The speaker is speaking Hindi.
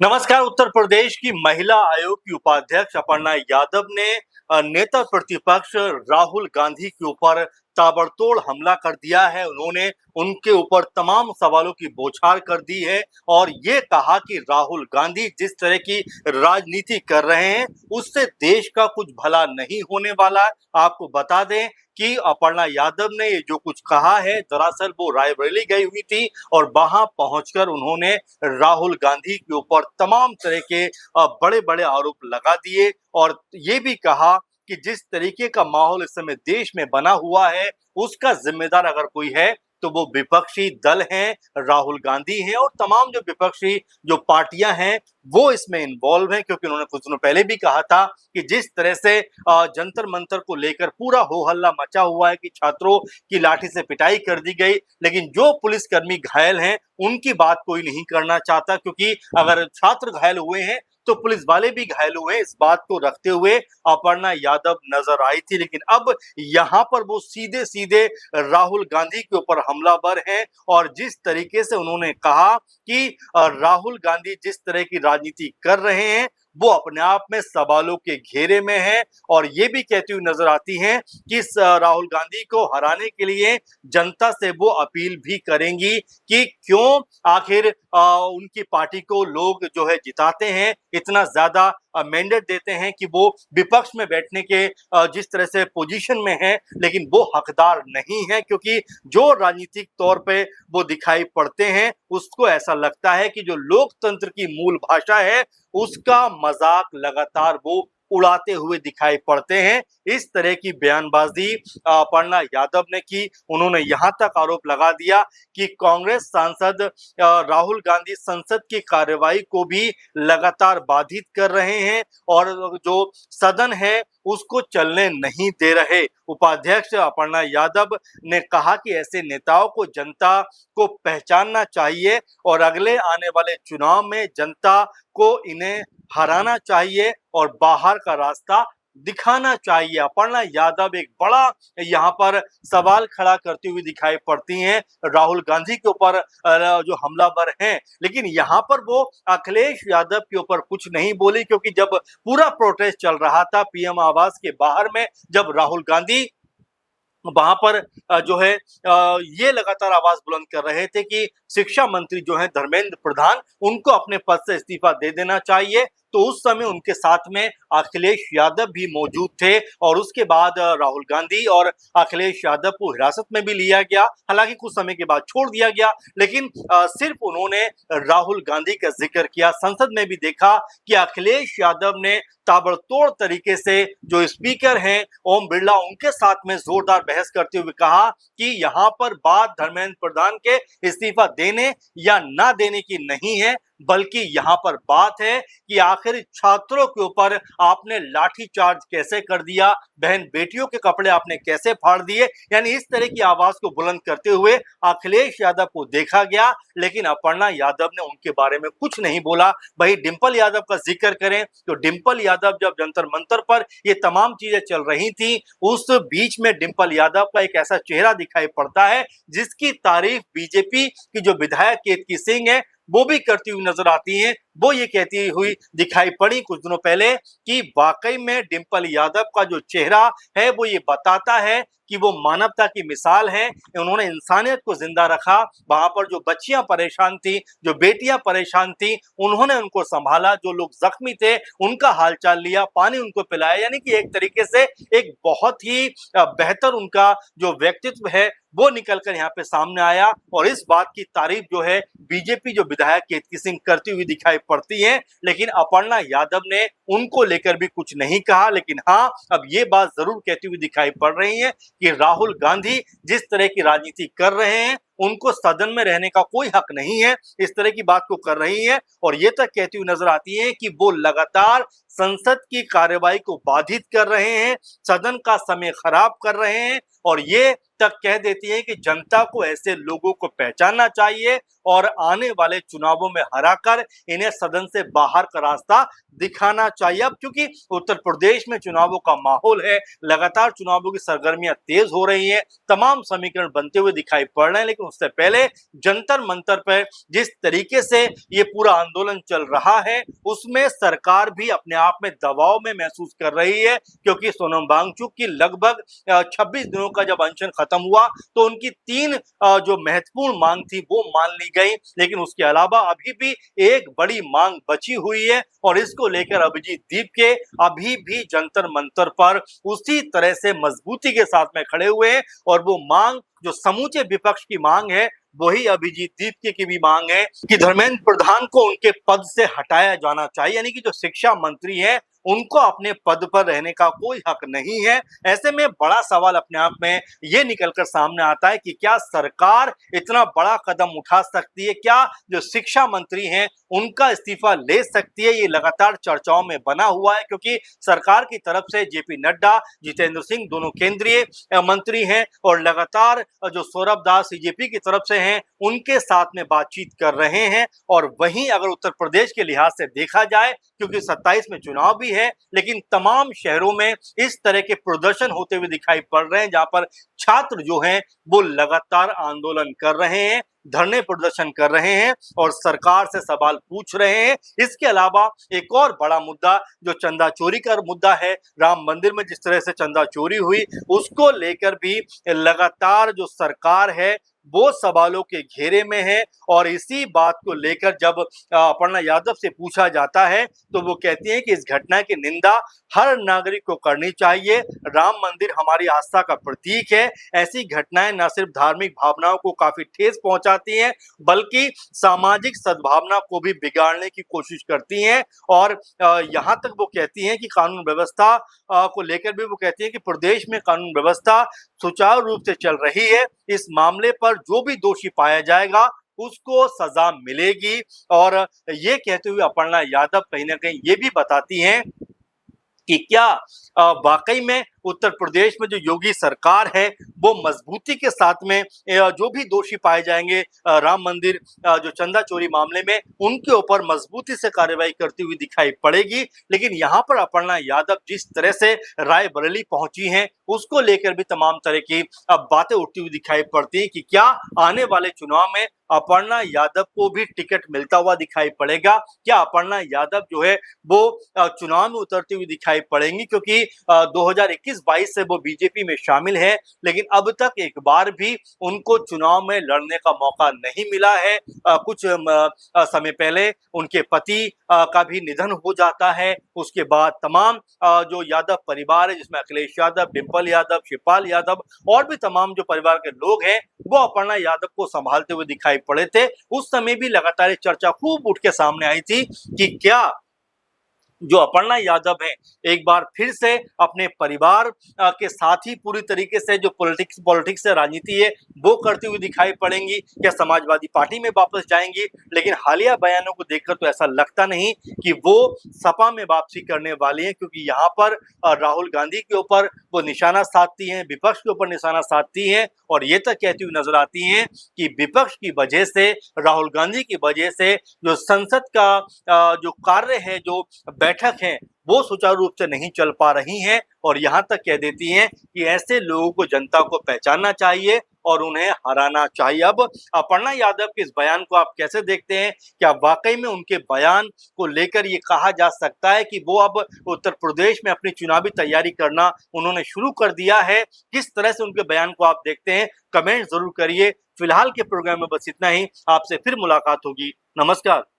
नमस्कार। उत्तर प्रदेश की महिला आयोग की उपाध्यक्ष अपर्णा यादव ने नेता प्रतिपक्ष राहुल गांधी के ऊपर ताबड़तोड़ हमला कर दिया है। उन्होंने उनके ऊपर तमाम सवालों की बौछार कर दी है और ये कहा कि राहुल गांधी जिस तरह की राजनीति कर रहे हैं उससे देश का कुछ भला नहीं होने वाला है। आपको बता दें कि अपर्णा यादव ने ये जो कुछ कहा है, दरअसल वो रायबरेली गई हुई थी और वहां पहुंचकर उन्होंने राहुल गांधी के ऊपर तमाम तरह के बड़े-बड़े आरोप लगा दिए और ये भी कहा कि जिस तरीके का माहौल इस समय देश में बना हुआ है, उसका जिम्मेदार अगर कोई है तो वो विपक्षी दल हैं, राहुल गांधी हैं और तमाम जो विपक्षी जो पार्टियां हैं, वो इसमें इन्वॉल्व हैं। क्योंकि उन्होंने कुछ दिनों पहले भी कहा था कि जिस तरह से जंतर-मंतर को लेकर पूरा हो-हल्ला मचा हुआ है कि छात्रों की लाठी से पिटाई कर दी गई, लेकिन जो पुलिसकर्मी घायल हैं उनकी बात कोई नहीं करना चाहता। क्योंकि अगर छात्र घायल हुए हैं तो पुलिस वाले भी घायल हुए, इस बात को रखते हुए अपर्णा यादव नजर आई थी। लेकिन अब यहाँ पर वो सीधे सीधे राहुल गांधी के ऊपर हमलावर हैं और जिस तरीके से उन्होंने कहा कि राहुल गांधी जिस तरह की राजनीति कर रहे हैं वो अपने आप में सवालों के घेरे में है और ये भी कहती हुई नजर आती हैं कि राहुल गांधी को हराने के लिए जनता से वो अपील भी करेंगी कि क्यों आखिर उनकी पार्टी को लोग जो है जिताते हैं, इतना ज्यादा मैंडेट देते हैं कि वो विपक्ष में बैठने के जिस तरह से पोजीशन में है, लेकिन वो हकदार नहीं है। क्योंकि जो राजनीतिक तौर पे वो दिखाई पड़ते हैं उसको ऐसा लगता है कि जो लोकतंत्र की मूल भाषा है उसका मजाक लगातार वो उड़ाते हुए दिखाई पड़ते हैं। इस तरह की बयानबाजी अपर्णा यादव ने की। उन्होंने यहां तक आरोप लगा दिया कि कांग्रेस सांसद राहुल गांधी संसद की कार्यवाही को भी लगातार बाधित कर रहे हैं और जो सदन है उसको चलने नहीं दे रहे। उपाध्यक्ष अपर्णा यादव ने कहा कि ऐसे नेताओं को जनता को पहचानना चाहिए और अगले आने वाले चुनाव में जनता को इन्हें हराना चाहिए और बाहर का रास्ता दिखाना चाहिए। अपर्णा यादव एक बड़ा यहाँ पर सवाल खड़ा करती हुई दिखाई पड़ती हैं राहुल गांधी के ऊपर जो हमलावर हैं, लेकिन यहाँ पर वो अखिलेश यादव के ऊपर कुछ नहीं बोली। क्योंकि जब पूरा प्रोटेस्ट चल रहा था पीएम आवास के बाहर में, जब राहुल गांधी वहां पर जो है ये लगातार आवाज बुलंद कर रहे थे कि शिक्षा मंत्री जो है धर्मेंद्र प्रधान, उनको अपने पद से इस्तीफा दे देना चाहिए, तो उस समय उनके साथ में अखिलेश यादव भी मौजूद थे और उसके बाद राहुल गांधी और अखिलेश यादव को हिरासत में भी लिया गया। हालांकि कुछ समय के बाद छोड़ दिया गया, लेकिन सिर्फ उन्होंने राहुल गांधी का जिक्र किया। संसद में भी देखा कि अखिलेश यादव ने ताबड़तोड़ तरीके से जो स्पीकर हैं ओम बिरला, उनके साथ में जोरदार बहस करते हुए कहा कि यहाँ पर बात धर्मेंद्र प्रधान के इस्तीफा देने या ना देने की नहीं है, बल्कि यहाँ पर बात है कि आखिर छात्रों के ऊपर आपने लाठीचार्ज कैसे कर दिया, बहन बेटियों के कपड़े आपने कैसे फाड़ दिए। यानी इस तरह की आवाज को बुलंद करते हुए अखिलेश यादव को देखा गया, लेकिन अपर्णा यादव ने उनके बारे में कुछ नहीं बोला। वही डिंपल यादव का जिक्र करें तो डिंपल यादव जब जंतर मंतर पर ये तमाम चीजें चल रही थी, उस बीच में डिंपल यादव का एक ऐसा चेहरा दिखाई पड़ता है जिसकी तारीफ बीजेपी की जो विधायक केतकी सिंह है वो भी करती हुई नजर आती हैं। वो ये कहती हुई दिखाई पड़ी कुछ दिनों पहले कि वाकई में डिंपल यादव का जो चेहरा है वो ये बताता है कि वो मानवता की मिसाल है। उन्होंने इंसानियत को जिंदा रखा। वहां पर जो बच्चियां परेशान थी, जो बेटियां परेशान थी, उन्होंने उनको संभाला। जो लोग जख्मी थे उनका हालचाल लिया, पानी उनको पिलाया। यानी कि एक तरीके से एक बहुत ही बेहतर उनका जो व्यक्तित्व है वो निकलकर यहाँ पे सामने आया और इस बात की तारीफ जो है बीजेपी जो विधायक केतकी सिंह करती हुई दिखाई पड़ती है। लेकिन अपर्णा यादव ने उनको लेकर भी कुछ नहीं कहा। लेकिन हाँ, अब ये बात जरूर कहती हुई दिखाई पड़ रही है कि राहुल गांधी जिस तरह की राजनीति कर रहे हैं उनको सदन में रहने का कोई हक नहीं है, इस तरह की बात को कर रही है और ये तक कहती हुई नजर आती है कि वो लगातार संसद की कार्यवाही को बाधित कर रहे हैं, सदन का समय खराब कर रहे हैं और ये तक कह देती हैं कि जनता को ऐसे लोगों को पहचानना चाहिए और आने वाले चुनावों में हराकर इन्हें सदन से बाहर का रास्ता दिखाना चाहिए। अब क्योंकि उत्तर प्रदेश में चुनावों का माहौल है, लगातार चुनावों की सरगर्मियां तेज हो रही हैं, तमाम समीकरण बनते हुए दिखाई पड़ रहे हैं, लेकिन उससे पहले जंतर मंतर पर जिस तरीके से ये पूरा आंदोलन चल रहा है उसमें सरकार भी अपने आप में दबाव में महसूस कर रही है, क्योंकि सोनम वांगचुक की लगभग 26 दिनों का जब अनशन खत्म हुआ तो उनकी 3 जो महत्वपूर्ण मांग थी वो मान ली गई, लेकिन उसके अलावा अभी भी एक बड़ी मांग बची हुई है और इसको लेकर अभिजीत दीप के अभी भी जंतर मंतर पर उसी तरह से मजबूती के साथ में खड़े हुए हैं और वो मांग जो समूचे विपक्ष की मांग है वही अभिजीत दीप की भी मांग है कि धर्मेंद्र प्रधान को उनके पद से हटाया जाना चाहिए, यानी कि जो शिक्षा मंत्री हैं उनको अपने पद पर रहने का कोई हक नहीं है। ऐसे में बड़ा सवाल अपने आप में ये निकलकर सामने आता है कि क्या सरकार इतना बड़ा कदम उठा सकती है, क्या जो शिक्षा मंत्री हैं उनका इस्तीफा ले सकती है। ये लगातार चर्चाओं में बना हुआ है, क्योंकि सरकार की तरफ से जेपी नड्डा, जितेंद्र सिंह दोनों केंद्रीय मंत्री हैं और लगातार जो सौरभ दास सीजेपी की तरफ से हैं उनके साथ में बातचीत कर रहे हैं। और वहीं अगर उत्तर प्रदेश के लिहाज से देखा जाए, क्योंकि 27 में चुनाव भी है, लेकिन तमाम शहरों में इस तरह के प्रदर्शन होते हुए दिखाई पड़ रहे हैं, जहां पर छात्र जो हैं वो लगातार आंदोलन कर रहे हैं, धरने प्रदर्शन कर रहे हैं और सरकार से सवाल पूछ रहे हैं। इसके अलावा एक और बड़ा मुद्दा जो चंदा चोरी का मुद्दा है, राम मंदिर में जिस तरह से चंदा चोरी हुई उसको लेकर भी लगातार जो सरकार है वो सवालों के घेरे में है। और इसी बात को लेकर जब अपर्णा यादव से पूछा जाता है तो वो कहती हैं कि इस घटना की निंदा हर नागरिक को करनी चाहिए। राम मंदिर हमारी आस्था का प्रतीक है, ऐसी घटनाएं न सिर्फ धार्मिक भावनाओं को काफी ठेस पहुंचाती हैं बल्कि सामाजिक सद्भावना को भी बिगाड़ने की कोशिश करती हैं। और यहाँ तक वो कहती हैं कि कानून व्यवस्था को लेकर भी वो कहती हैं कि प्रदेश में कानून व्यवस्था सुचारू रूप से चल रही है, इस मामले पर जो भी दोषी पाया जाएगा उसको सजा मिलेगी। और ये कहते हुए अपर्णा यादव कहीं ना कहीं ये भी बताती हैं कि क्या वाकई में उत्तर प्रदेश में जो योगी सरकार है वो मजबूती के साथ में जो भी दोषी पाए जाएंगे राम मंदिर जो चंदा चोरी मामले में उनके ऊपर मजबूती से कार्रवाई करती हुई दिखाई पड़ेगी। लेकिन यहाँ पर अपर्णा यादव जिस तरह से रायबरेली पहुंची हैं उसको लेकर भी तमाम तरह की बातें उठती हुई दिखाई पड़ती हैं कि क्या आने वाले चुनाव में अपर्णा यादव को भी टिकट मिलता हुआ दिखाई पड़ेगा, क्या अपर्णा यादव जो है वो चुनाव में उतरती हुई दिखाई पड़ेंगी, क्योंकि 2021-22 से वो बीजेपी में शामिल है लेकिन अब तक एक बार भी उनको चुनाव में लड़ने का मौका नहीं मिला है। कुछ समय पहले उनके पति का भी निधन हो जाता है, उसके बाद तमाम जो यादव परिवार है जिसमें अखिलेश यादव, डिंपल यादव, शिवपाल यादव और भी तमाम जो परिवार के लोग हैं वो अपर्णा यादव को संभालते हुए दिखाई पड़े थे। उस समय भी लगातार चर्चा खूब उठ के सामने आई थी कि क्या जो अपर्णा यादव हैं एक बार फिर से अपने परिवार के साथ ही पूरी तरीके से जो पॉलिटिक्स से राजनीति है वो करती हुई दिखाई पड़ेंगी, क्या समाजवादी पार्टी में वापस जाएंगी। लेकिन हालिया बयानों को देखकर तो ऐसा लगता नहीं कि वो सपा में वापसी करने वाली हैं, क्योंकि यहाँ पर राहुल गांधी के ऊपर वो निशाना साधती हैं, विपक्ष के ऊपर निशाना साधती हैं और ये तक कहती हुई नजर आती हैं कि विपक्ष की वजह से, राहुल गांधी की वजह से जो संसद का जो कार्य है, जो बैठक है वो सुचारू रूप से नहीं चल पा रही हैं। और यहां तक कह देती हैं कि ऐसे लोगों को जनता को पहचानना चाहिए और उन्हें हराना चाहिए। अब अपर्णा यादव के इस बयान को आप कैसे देखते हैं? क्या वाकई में उनके बयान को लेकर ये कहा जा सकता है कि वो अब उत्तर प्रदेश में अपनी चुनावी तैयारी करना उन्होंने शुरू कर दिया है? किस तरह से उनके बयान को आप देखते हैं, कमेंट जरूर करिए। फिलहाल के प्रोग्राम में बस इतना ही, आपसे फिर मुलाकात होगी। नमस्कार।